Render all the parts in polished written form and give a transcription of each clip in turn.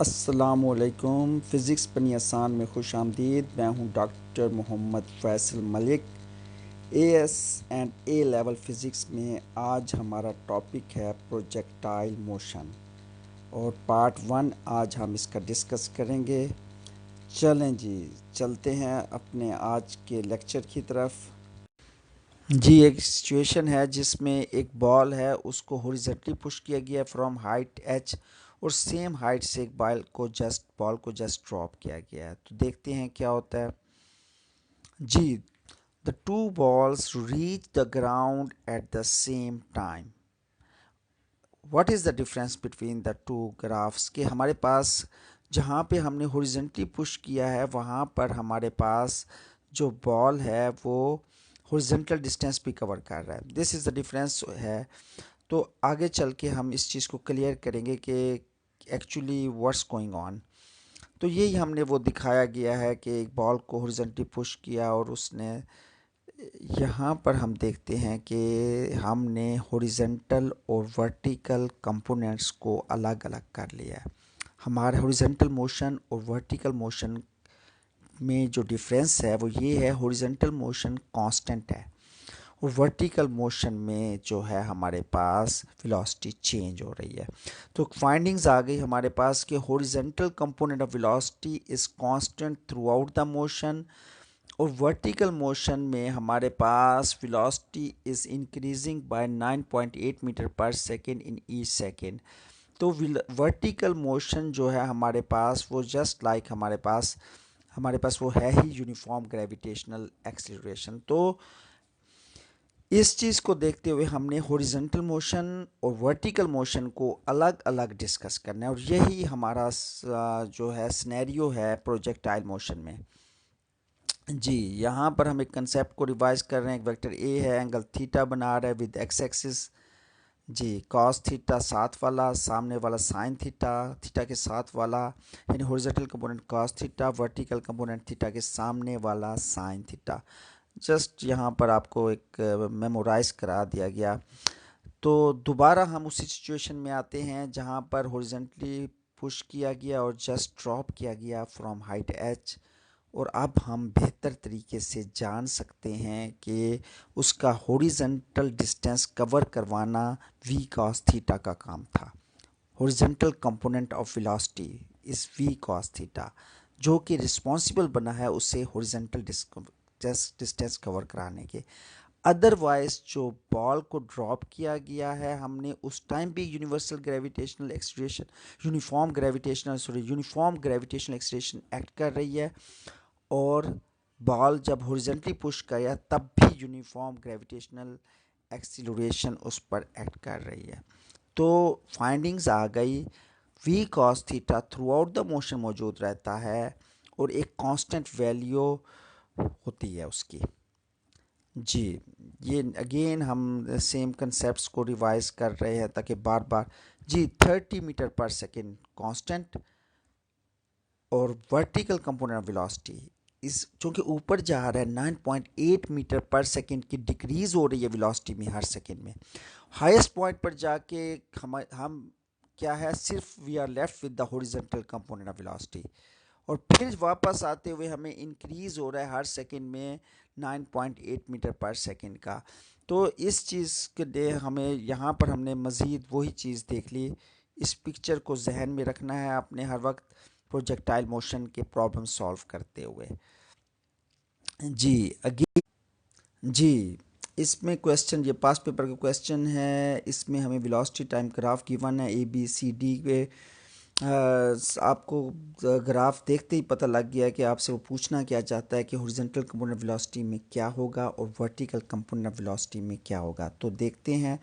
अस्सलामुअलैकुम। फ़िज़िक्स बनी आसान में खुश आमदीद। मैं हूँ doctor Mohammad Faisal Malik. AS and A level physics में आज हमारा टॉपिक है प्रोजेक्टाइल मोशन और पार्ट 1 आज हम इसका डिस्कस करेंगे। चलें जी, चलते हैं अपने आज के लेक्चर की तरफ। जी, एक सिचुएशन है जिसमें एक बॉल है, उसको हॉरिजॉन्टली पुश किया गया फ्रॉम हाइट एच और सेम हाइट से एक बॉल को जस्ट ड्रॉप किया गया है। तो देखते हैं क्या होता है। जी, the two balls reach the ground at the same time. What is the difference between the two graphs के हमारे पास जहाँ पे हमने हॉरिजॉन्टली पुश किया है वहाँ पर हमारे पास जो बॉल है वो हॉरिजॉन्टल डिस्टेंस भी कवर कर रहा है। दिस इज़ द डिफरेंस है। तो आगे चल के हम इस चीज़ को क्लियर करेंगे कि एक्चुअली व्हाट्स गोइंग ऑन। तो यही हमने वो दिखाया गया है कि एक बॉल को हॉरिजॉन्टली पुश किया और उसने यहाँ पर हम देखते हैं कि हमने हॉरिजॉन्टल और वर्टिकल कंपोनेंट्स को अलग अलग कर लिया है। हमारे हॉरिजॉन्टल मोशन और वर्टिकल मोशन में जो डिफरेंस है वो ये है, हॉरिजॉन्टल मोशन कांस्टेंट है और वर्टिकल मोशन में जो है हमारे पास वेलोसिटी चेंज हो रही है। तो फाइंडिंग्स आ गई हमारे पास कि horizontal component of velocity is constant throughout the motion और वर्टिकल मोशन में हमारे पास velocity is increasing by 9.8 metre per second in each second. तो वर्टिकल मोशन जो है हमारे पास वो जस्ट लाइक हमारे पास वो है ही यूनिफॉर्म ग्रेविटेशनल एक्सीलरेशन। तो इस चीज़ को देखते हुए हमने हॉरिजॉन्टल मोशन और वर्टिकल मोशन को अलग अलग डिस्कस करना है और यही हमारा जो है सिनेरियो है प्रोजेक्टाइल मोशन में। जी, यहाँ पर हम एक कंसेप्ट को रिवाइज कर रहे हैं। एक वेक्टर ए है, एंगल थीटा बना रहा है विद एक्स एक्सिस। जी, कॉस थीटा साथ वाला, सामने वाला साइन थीटा, थीटा के साथ वाला यानी horizontal component cos theta, vertical component theta के सामने वाला साइन थीटा। जस्ट यहाँ पर आपको एक मेमोराइज करा दिया गया। तो दोबारा हम उसी सिचुएशन में आते हैं जहाँ पर हॉरिजॉन्टली पुश किया गया और जस्ट ड्रॉप किया गया फ्रॉम हाइट एच और अब हम बेहतर तरीके से जान सकते हैं कि उसका हॉरिजॉन्टल डिस्टेंस कवर करवाना v cos थीटा का काम था। हॉरिजॉन्टल कंपोनेंट ऑफ वेलोसिटी इस v cos थीटा जो कि रिस्पॉन्सिबल बना है उसे हॉरिजॉन्टल डिस्टेंस कवर कराने के। अदरवाइज जो बॉल को ड्रॉप किया गया है हमने उस टाइम भी universal gravitational acceleration uniform gravitational acceleration act कर रही है और बॉल जब हॉरिजॉन्टली पुश किया तब भी यूनिफॉर्म ग्रेविटेशनल एक्सीलरेशन उस पर एक्ट कर रही है। तो फाइंडिंग्स आ गई, v cos theta through out the motion मौजूद रहता है और एक कांस्टेंट वैल्यू होती है उसकी। जी, ये अगेन हम सेम कंसेप्ट्स को रिवाइज कर रहे हैं ताकि बार बार। जी, 30 मीटर पर सेकेंड कांस्टेंट और वर्टिकल कंपोनेंट ऑफ वेलोसिटी इस चूँकि ऊपर जा रहा है 9.8 मीटर पर सेकेंड की डिक्रीज हो रही है वेलोसिटी में हर सेकेंड में। हाईएस्ट पॉइंट पर जाके हम क्या है, सिर्फ we are left with the horizontal component of velocity और फिर वापस आते हुए हमें इंक्रीज हो रहा है हर सेकेंड में 9.8 मीटर पर सेकेंड का। तो इस चीज़ के लिए हमें यहाँ पर हमने मज़ीद वही चीज़ देख ली। इस पिक्चर को जहन में रखना है अपने हर वक्त प्रोजेक्टाइल मोशन के प्रॉब्लम सॉल्व करते हुए। जी अगेन, जी इसमें क्वेश्चन, ये पास पेपर का क्वेश्चन है। इसमें हमें वेलोसिटी टाइम ग्राफ गिवन है ABCD पे। आपको ग्राफ देखते ही पता लग गया है कि आपसे वो पूछना क्या चाहता है कि हॉरिजॉन्टल कंपोनेंट वेलोसिटी में क्या होगा और वर्टिकल कंपोनेंट वेलोसिटी में क्या होगा। तो देखते हैं।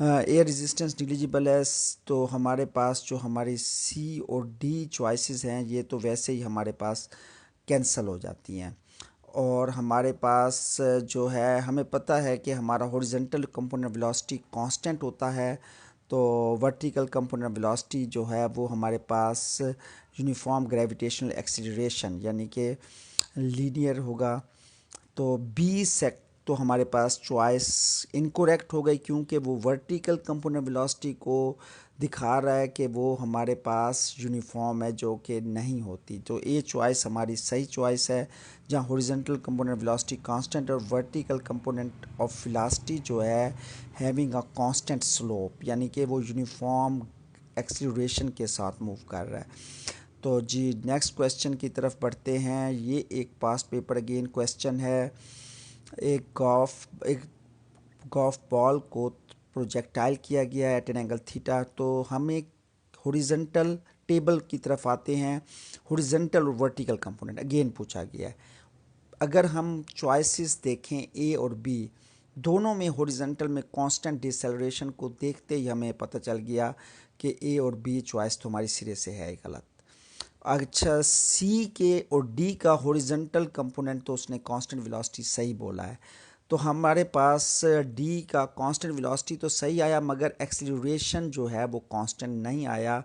एयर रेजिस्टेंस निग्लिजिबल है तो हमारे पास जो हमारी C और D चॉइसेस हैं ये तो वैसे ही हमारे पास कैंसिल हो जाती हैं और हमारे पास जो है हमें पता है कि हमारा हॉरिजॉन्टल कंपोनेंट वेलोसिटी कांस्टेंट होता है तो वर्टिकल कंपोनेंट वेलोसिटी जो है वो हमारे पास यूनिफॉर्म ग्रेविटेशनल एक्सीलरेशन यानी कि लीनियर होगा। तो तो हमारे पास चॉइस इनकोरेक्ट हो गई, क्योंकि वो वर्टिकल कंपोनेंट वेलोसिटी को दिखा रहा है कि वो हमारे पास यूनिफॉर्म है, जो कि नहीं होती। तो ये चॉइस हमारी सही चॉइस है, जहाँ हॉरिजॉन्टल कंपोनेंट वेलोसिटी कांस्टेंट और वर्टिकल कंपोनेंट ऑफ वेलोसिटी जो है हैविंग अ कांस्टेंट स्लोप, यानी कि वो यूनिफॉर्म एक्सीलरेशन के साथ मूव कर रहा है। तो जी नेक्स्ट क्वेश्चन की तरफ बढ़ते हैं। ये एक पास्ट पेपर अगेन क्वेश्चन है। एक गॉल्फ बॉल को प्रोजेक्टाइल किया गया है एट एन एंगल थीटा। तो हम एक हॉरिजॉन्टल टेबल की तरफ आते हैं। हॉरिजॉन्टल और वर्टिकल कंपोनेंट अगेन पूछा गया है। अगर हम चॉइसेस देखें ए और बी, दोनों में हॉरिजॉन्टल में कांस्टेंट डिसेलरेशन को देखते ही हमें पता चल गया कि ए और बी चॉइस तो हमारी सिरे से है गलत। अच्छा, सी के और डी का हॉरिजॉन्टल कंपोनेंट तो उसने कांस्टेंट वेलोसिटी सही बोला है। तो हमारे पास डी का कांस्टेंट वेलोसिटी तो सही आया, मगर एक्सीलरेशन जो है वो कांस्टेंट नहीं आया।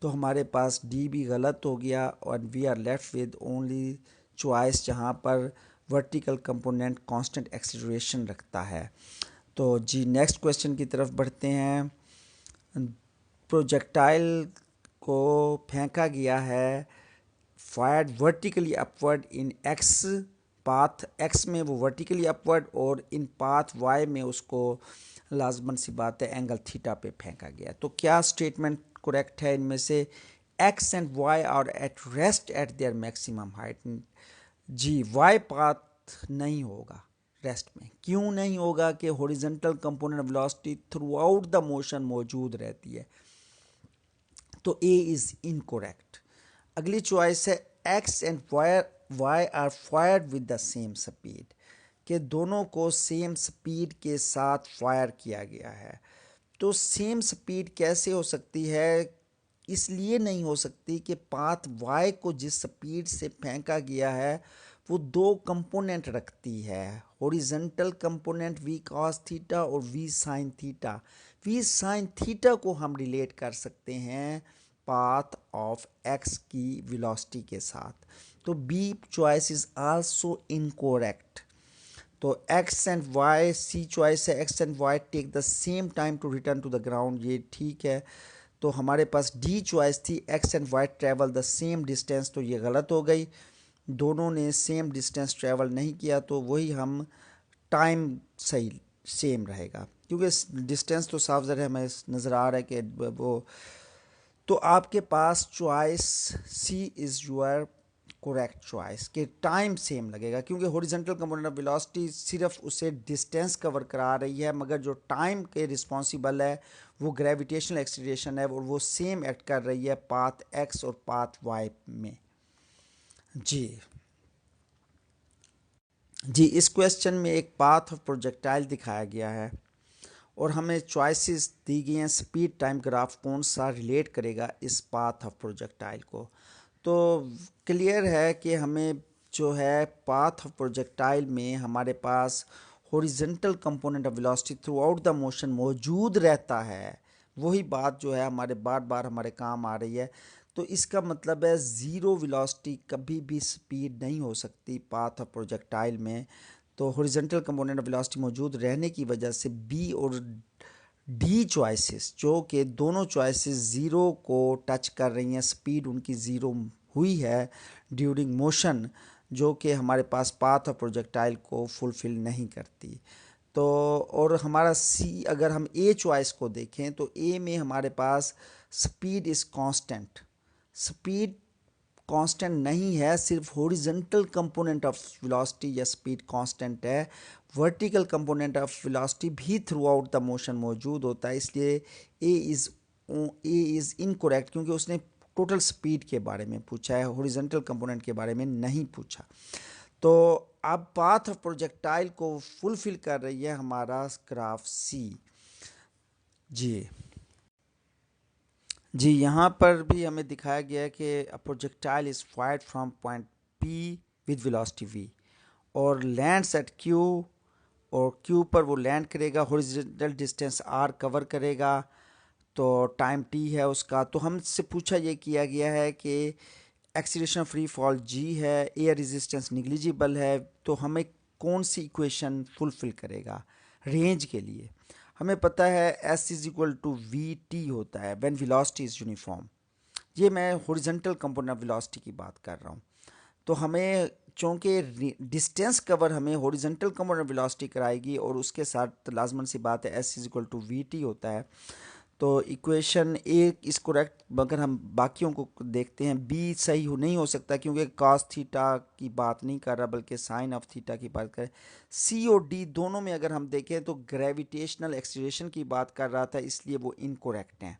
तो हमारे पास डी भी गलत हो गया और we are left with only choice जहाँ पर वर्टिकल कंपोनेंट कांस्टेंट एक्सीलरेशन रखता है। तो जी नेक्स्ट क्वेश्चन की तरफ बढ़ते हैं। प्रोजेक्टाइल को फेंका गया है, फायर्ड वर्टिकली अपवर्ड इन एक्स पाथ, एक्स में वो वर्टिकली अपवर्ड और इन पाथ वाई में उसको लाजमन सी बात है एंगल थीटा पे फेंका गया। तो क्या स्टेटमेंट करेक्ट है इनमें से? X and y are at rest at their maximum height. जी वाई पाथ नहीं होगा रेस्ट में। क्यों नहीं होगा? कि horizontal component velocity throughout the motion मौजूद रहती है। तो ए इज इनकोरेक्ट। अगली चॉइस है x and y are fired with the same speed, कि दोनों को सेम स्पीड के साथ फायर किया गया है। तो सेम स्पीड कैसे हो सकती है? इसलिए नहीं हो सकती कि पाथ वाई को जिस स्पीड से फेंका गया है वो दो कंपोनेंट रखती है, horizontal component v cos theta और v sine theta. V sine theta को हम रिलेट कर सकते हैं पाथ ऑफ एक्स की वेलोसिटी के साथ। तो B choice is also incorrect. तो x and y, C choice है x and y take the same time to return to the ground, ये ठीक है। तो हमारे पास डी चॉइस थी x and y travel the same distance, तो ये गलत हो गई। दोनों ने सेम डिस्टेंस ट्रेवल नहीं किया, तो वही हम टाइम सही सेम रहेगा, क्योंकि डिस्टेंस तो साफ ज़रा हमें नज़र आ रहा है कि वो। तो आपके पास choice C is your correct choice, कि टाइम सेम लगेगा, क्योंकि हॉरिजॉन्टल कंपोनेंट ऑफ वेलोसिटी सिर्फ उसे डिस्टेंस कवर करा रही है, मगर जो टाइम के रिस्पॉन्सिबल है वो ग्रेविटेशनल एक्सीलरेशन है और वो सेम एक्ट कर रही है पाथ एक्स और पाथ वाई में। जी इस क्वेश्चन में एक पाथ ऑफ प्रोजेक्टाइल दिखाया गया है और हमें चॉइसेस दी गई हैं स्पीड टाइम ग्राफ कौन सा रिलेट करेगा इस पाथ ऑफ प्रोजेक्टाइल को। तो क्लियर है कि हमें जो है पाथ ऑफ प्रोजेक्टाइल में हमारे पास horizontal component of velocity throughout the motion मौजूद रहता है। वही बात जो है हमारे बार बार हमारे काम आ रही है। तो इसका मतलब है ज़ीरो वेलोसिटी कभी भी स्पीड नहीं हो सकती पाथ ऑफ प्रोजेक्टाइल में। तो हॉरिजॉन्टल कंपोनेंट ऑफ वेलोसिटी मौजूद रहने की वजह से बी और डी चॉइसेस, जो कि दोनों चॉइसेस ज़ीरो को टच कर रही हैं, स्पीड उनकी ज़ीरो हुई है ड्यूरिंग मोशन, जो कि हमारे पास पाथ ऑफ प्रोजेक्टाइल को फुलफ़िल नहीं करती। तो और हमारा सी, अगर हम ए चॉइस को देखें तो ए में हमारे पास speed is constant. Speed constant नहीं है, सिर्फ हॉरिजॉन्टल कंपोनेंट ऑफ वेलोसिटी या स्पीड कांस्टेंट है। वर्टिकल कंपोनेंट ऑफ वेलोसिटी भी थ्रू आउट द मोशन मौजूद होता है, इसलिए ए इज़ इनकोरेक्ट, क्योंकि उसने टोटल स्पीड के बारे में पूछा है, हॉरिजॉन्टल कंपोनेंट के बारे में नहीं पूछा। तो अब पाथ ऑफ प्रोजेक्टाइल को फुलफिल कर रही है हमारा ग्राफ सी। जी यहाँ पर भी हमें दिखाया गया है कि projectile is fired from point P with velocity v और लैंड्स एट क्यू, और क्यू पर वो लैंड करेगा, हॉरिजॉन्टल डिस्टेंस आर कवर करेगा, तो टाइम टी है उसका। तो हमसे पूछा ये किया गया है कि एक्सीलरेशन फ्री फॉल जी है, एयर रेजिस्टेंस निग्लिजिबल है, तो हमें कौन सी इक्वेशन फुलफिल करेगा रेंज के लिए। हमें पता है S is equal to v t होता है व्हेन वेलोसिटी इज यूनिफॉर्म। ये मैं हॉरिजॉन्टल कंपोनेंट ऑफ वेलोसिटी की बात कर रहा हूँ। तो हमें चूँकि डिस्टेंस कवर हमें हॉरिजॉन्टल कंपोनेंट ऑफ वेलोसिटी कराएगी और उसके साथ लाजमन सी बात है S is equal to v t होता है। तो इक्वेशन ए इज करेक्ट। मगर हम बाकियों को देखते हैं, बी सही नहीं हो सकता क्योंकि कॉस थीटा की बात नहीं कर रहा बल्कि साइन ऑफ थीटा की बात कर रहा है। सी और डी दोनों में अगर हम देखें तो ग्रेविटेशनल एक्सीलरेशन की बात कर रहा था, इसलिए वो इनकोरेक्ट हैं।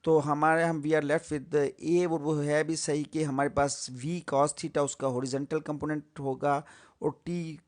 तो हमारे हम वी आर लेफ्ट विद ए, और वो है भी सही कि हमारे पास वी कॉस थीटा उसका हॉरिजॉन्टल कंपोनेंट होगा और टी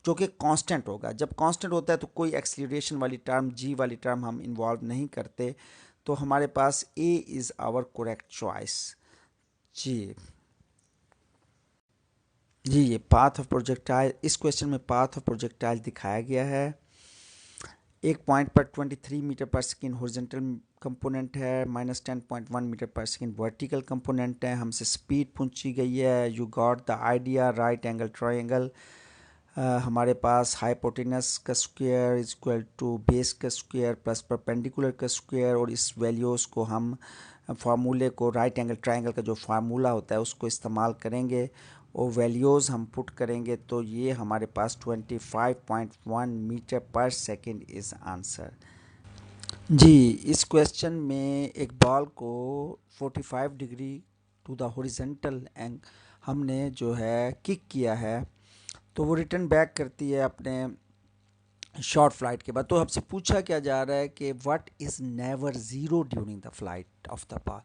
जो कि कांस्टेंट होगा। जब कांस्टेंट होता है तो कोई एक्सीलरेशन वाली टर्म, जी वाली टर्म हम इन्वॉल्व नहीं करते। तो हमारे पास A is our correct choice. जी जी, ये पाथ ऑफ प्रोजेक्टाइल, इस क्वेश्चन में पाथ ऑफ प्रोजेक्टाइल दिखाया गया है। एक पॉइंट पर 23 metre per second horizontal component है, -10.1 metre per second vertical component है। हमसे स्पीड पूछी गई है। You got the idea. Right angle triangle, हमारे पास हाइपोटेनस का square is equal to base का स्क्वायर प्लस परपेंडिकुलर का स्क्वायर, और इस वैल्यूज़ को हम फार्मूले को राइट एंगल ट्रायंगल का जो फार्मूला होता है उसको इस्तेमाल करेंगे और वैल्यूज़ हम पुट करेंगे। तो ये हमारे पास 25.1 metre per second is answer. जी, इस क्वेश्चन में एक बॉल को 45 डिग्री टू द हॉरिजॉन्टल एंग हमने जो है किक किया है, तो वो रिटर्न बैक करती है अपने शॉर्ट फ्लाइट के बाद। तो हमसे पूछा क्या जा रहा है कि what is never zero during the flight of the ball.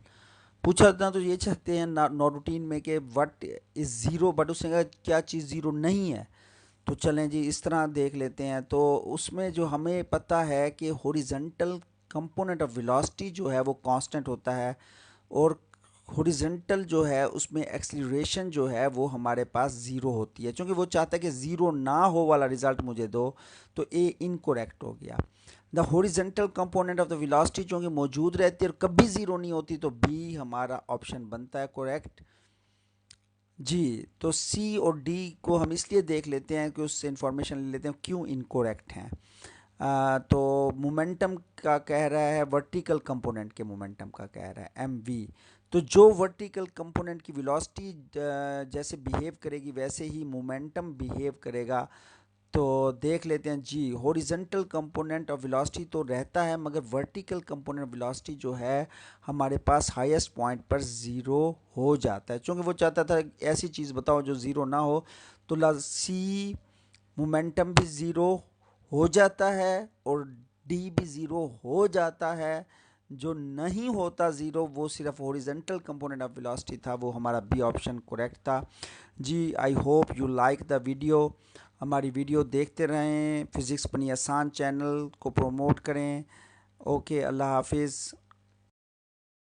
पूछा था तो ये चाहते हैं नॉट रूटीन में कि व्हाट इज़ ज़ीरो, बट उसने कहा क्या चीज़ ज़ीरो नहीं है। तो चलें जी इस तरह देख लेते हैं। तो उसमें जो हमें पता है कि हॉरिजॉन्टल कंपोनेंट ऑफ वेलोसिटी जो है वो कांस्टेंट होता है, और हॉरिजॉन्टल जो है उसमें एक्सीलरेशन जो है वो हमारे पास ज़ीरो होती है। क्योंकि वो चाहता है कि ज़ीरो ना हो वाला रिजल्ट मुझे दो, तो ए इनकोरेक्ट हो गया। The horizontal component of the velocity चूँकि मौजूद रहती है और कभी ज़ीरो नहीं होती, तो बी हमारा ऑप्शन बनता है करेक्ट। जी, तो सी और डी को हम इसलिए देख लेते हैं कि उससे इंफॉर्मेशन ले लेते हैं क्यों इनकोरेक्ट हैं। तो मोमेंटम का कह रहा है, वर्टिकल कंपोनेंट के मोमेंटम का कह रहा है एम वी। तो जो वर्टिकल कंपोनेंट की वेलोसिटी जैसे बिहेव करेगी वैसे ही मोमेंटम बिहेव करेगा। तो देख लेते हैं जी, हॉरिजॉन्टल कंपोनेंट ऑफ वेलोसिटी तो रहता है, मगर वर्टिकल कंपोनेंट ऑफ वेलोसिटी जो है हमारे पास हाईएस्ट पॉइंट पर ज़ीरो हो जाता है। क्योंकि वो चाहता था ऐसी चीज़ बताओ जो ज़ीरो ना हो, तो सी मोमेंटम भी ज़ीरो हो जाता है और डी भी ज़ीरो हो जाता है। जो नहीं होता ज़ीरो वो सिर्फ हॉरिजॉन्टल कंपोनेंट ऑफ वेलोसिटी था, वो हमारा बी ऑप्शन करेक्ट था। जी, I hope you like the video. हमारी वीडियो देखते रहें, फिज़िक्स बनी आसान चैनल को प्रमोट करें। ओके, अल्लाह हाफिज़।